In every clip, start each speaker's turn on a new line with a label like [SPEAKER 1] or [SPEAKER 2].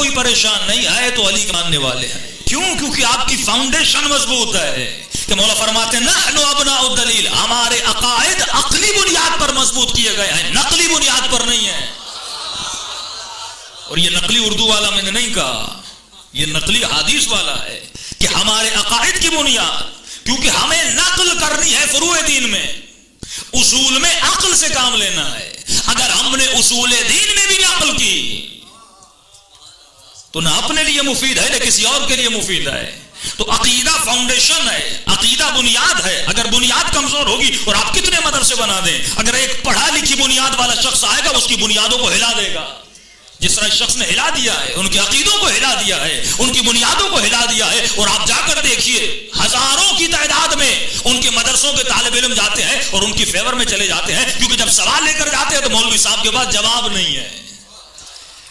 [SPEAKER 1] کوئی پریشان نہیں ہے تو علی کے ماننے والے ہیں. کیوں؟ کیونکہ آپ کی فاؤنڈیشن مضبوط ہے. کہ مولا فرماتے ہیں نحن ابناء الدلیل، ہمارے عقائد عقلی بنیاد پر مضبوط کیے گئے ہیں، نقلی بنیاد پر نہیں ہے. اور یہ نقلی اردو والا میں نے نہیں کہا، یہ نقلی حدیث والا ہے کہ ہمارے عقائد کی بنیاد، کیونکہ ہمیں نقل کرنی ہے فروع دین میں، اصول میں عقل سے کام لینا ہے. اگر ہم نے اصول دین میں بھی نقل کی تو نہ اپنے لیے مفید ہے نہ کسی اور کے لیے مفید ہے. تو عقیدہ فاؤنڈیشن ہے، عقیدہ بنیاد ہے. اگر بنیاد کمزور ہوگی، اور آپ کتنے مدرسے بنا دیں، اگر ایک پڑھا لکھی بنیاد والا شخص آئے گا اس کی بنیادوں کو ہلا دے گا. جس طرح شخص نے ہلا دیا ہے، ان کے عقیدوں کو ہلا دیا ہے، ان کی بنیادوں کو ہلا دیا ہے. اور آپ جا کر دیکھیے ہزاروں کی تعداد میں ان کے مدرسوں کے طالب علم جاتے ہیں اور ان کی فیور میں چلے جاتے ہیں، کیونکہ جب سوال لے کر جاتے ہیں تو مولوی صاحب کے پاس جواب نہیں ہے.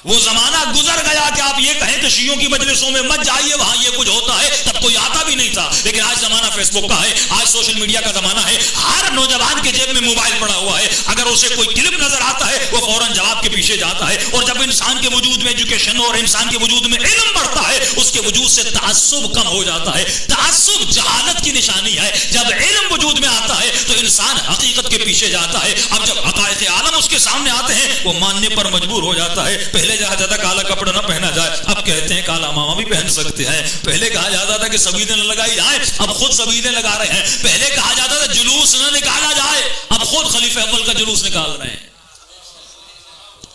[SPEAKER 1] وہ زمانہ گزر گیا کہ آپ یہ کہیں کہ شیعوں کی مجلسوں میں مت جائیے، وہاں یہ کچھ ہوتا ہے، تب کوئی آتا بھی نہیں تھا. لیکن آج زمانہ فیس بک کا ہے، آج سوشل میڈیا کا زمانہ ہے. ہر نوجوان کے جیب میں موبائل پڑا ہوا ہے، اگر اسے کوئی کلپ نظر آتا ہے وہ فوراً جواب کے پیچھے جاتا ہے. اور جب انسان کے وجود میں ایجوکیشن اور انسان کے وجود میں علم بڑھتا ہے، اس کے وجود سے تعصب کم ہو جاتا ہے. تعصب جہالت کی نشانی ہے. جب علم وجود میں آتا ہے تو انسان حقیقت کے پیچھے جاتا ہے. اب جب حقائق عالم اس کے سامنے آتے ہیں وہ ماننے پر مجبور ہو جاتا ہے. پہلے کہا جاتا کالا کپڑا نہ پہنا جائے، اب کہتے ہیں کالا ماما بھی پہن سکتے ہیں. پہلے کہا جاتا تھا کہ سبیدیں نہ لگائی جائیں، اب خود سبیدیں لگا رہے ہیں. پہلے کہا جاتا تھا جلوس نہ نکالا جائے، اب خود خلیفہ اول کا جلوس نکال رہے ہیں.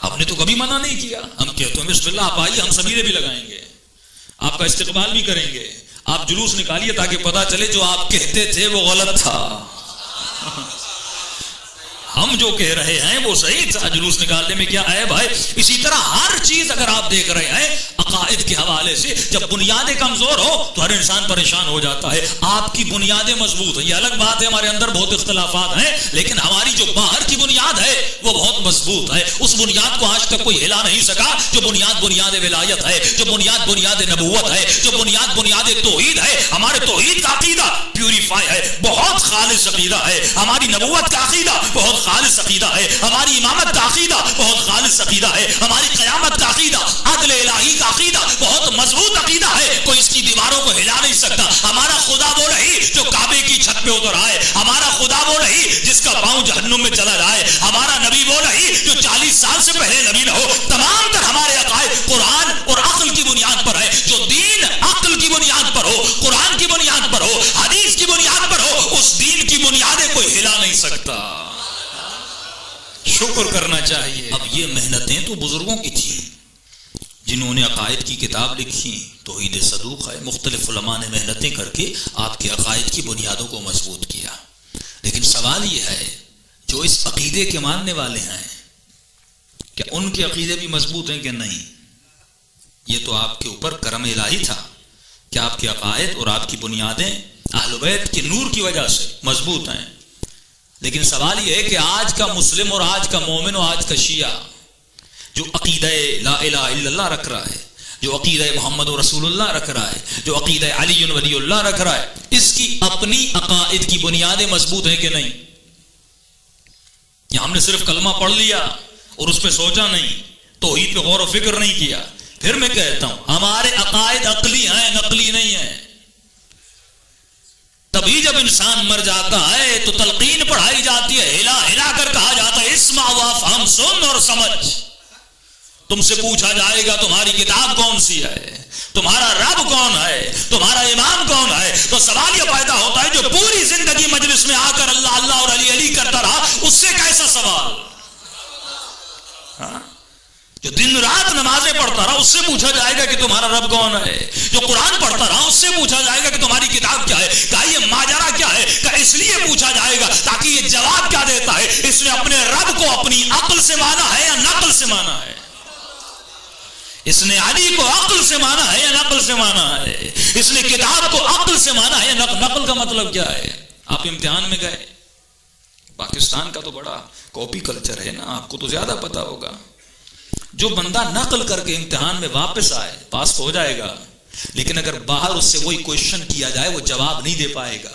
[SPEAKER 1] ہم نے تو کبھی منع نہیں کیا، ہم کہتے ہیں بسم اللہ آپ آئیے، ہم سبیدیں بھی لگائیں گے، آپ کا استقبال بھی کریں گے. آپ جلوس نکالیے تاکہ پتا چلے جو آپ کہتے تھے وہ غلط تھا، ہم جو کہہ رہے ہیں وہ صحیح تھا. جلوس نکالنے میں کیا ہے بھائی؟ اسی طرح ہر چیز اگر آپ دیکھ رہے ہیں عقائد کے حوالے سے، جب بنیادیں کمزور ہو تو ہر انسان پریشان ہو جاتا ہے. آپ کی بنیادیں مضبوط ہیں، یہ الگ بات ہے، ہمارے اندر بہت اختلافات ہیں، لیکن ہماری جو باہر کی بنیاد ہے وہ بہت مضبوط ہے. اس بنیاد کو آج تک کوئی ہلا نہیں سکا. جو بنیاد ولایت ہے، جو بنیاد نبوت ہے، جو بنیاد توحید ہے. ہمارے توحید کا عقیدہ پیوریفائی ہے، بہت خالص عقیدہ ہے. ہماری نبوت کا عقیدہ بہت خالص عقیدہ ہے. ہماری امامت کا عقیدہ بہت خالص عقیدہ ہے. ہماری قیامت کا عقیدہ، عدل الہی کا عقیدہ بہت مضبوط عقیدہ ہے. کوئی اس کی دیواروں کو ہلا نہیں سکتا. ہمارا خدا وہ نہیں جو کعبے کی چھت پہ اتر آئے، ہمارا خدا وہ نہیں جس کا پاؤں جہنم میں چلا جائے، ہمارا نبی وہ نہیں جو 40 سال سے پہلے نبی نہ ہو. تمام تر ہمارے عقائد قرآن اور عقل کی بنیاد پر ہے. جو دین عقل کی بنیاد پر ہو، قرآن کی بنیاد پر ہو، حدیث کی بنیاد پر ہو، اس دین کی بنیادیں کوئی ہلا نہیں سکتا. شکر کرنا چاہیے. اب یہ محنتیں تو بزرگوں کی تھیں جنہوں نے عقائد کی کتاب لکھی، توحید صدوق ہے. مختلف علماء نے محنتیں کر کے آپ کے عقائد کی بنیادوں کو مضبوط کیا. لیکن سوال یہ ہے جو اس عقیدے کے ماننے والے ہیں کیا ان کے عقیدے بھی مضبوط ہیں کہ نہیں؟ یہ تو آپ کے اوپر کرم الہی تھا کہ آپ کے عقائد اور آپ کی بنیادیں اہل بیت کے نور کی وجہ سے مضبوط ہیں. لیکن سوال یہ ہے کہ آج کا مسلم اور آج کا مومن اور آج کا شیعہ جو عقیدہ لا الہ الا اللہ رکھ رہا ہے، جو عقیدہ محمد رسول اللہ رکھ رہا ہے، جو عقیدہ علی ولی اللہ رکھ رہا ہے، اس کی اپنی عقائد کی بنیادیں مضبوط ہیں کہ نہیں؟ یا ہم نے صرف کلمہ پڑھ لیا اور اس پہ سوچا نہیں، توحید پہ غور و فکر نہیں کیا؟ پھر میں کہتا ہوں ہمارے عقائد عقلی ہیں، نقلی نہیں ہیں. تبھی جب انسان مر جاتا ہے تو تلقین پڑھائی جاتی ہے، ہلا ہلا کر کہا جاتا ہے اسمع وافہم، سن اور سمجھ. تم سے پوچھا جائے گا تمہاری کتاب کون سی ہے، تمہارا رب کون ہے، تمہارا امام کون ہے. تو سوال یہ پیدا ہوتا ہے جو پوری زندگی مجلس میں آ کر اللہ اللہ اور علی علی کرتا رہا، اس سے کیسا سوال؟ جو دن رات نمازیں پڑھتا رہا اس سے پوچھا جائے گا کہ تمہارا رب کون ہے. جو قرآن پڑھتا رہا اس سے پوچھا جائے گا کہ تمہاری کتاب کیا ہے. کہا یہ ماجرا کیا ہے؟ کہ اس لیے پوچھا جائے گا تاکہ یہ جواب کیا دیتا ہے. اس نے اپنے رب کو اپنی عقل سے مانا ہے یا نقل سے مانا ہے؟ اس نے علی کو عقل سے مانا ہے یا نقل سے مانا ہے؟ اس نے کتاب کو عقل سے مانا ہے یا نقل کا مطلب کیا ہے؟ آپ امتحان میں گئے، پاکستان کا تو بڑا کاپی کلچر ہے نا، آپ کو تو زیادہ پتا ہوگا. جو بندہ نقل کر کے امتحان میں واپس آئے پاس ہو جائے گا، لیکن اگر باہر اس سے وہی کوشچن کیا جائے وہ جواب نہیں دے پائے گا.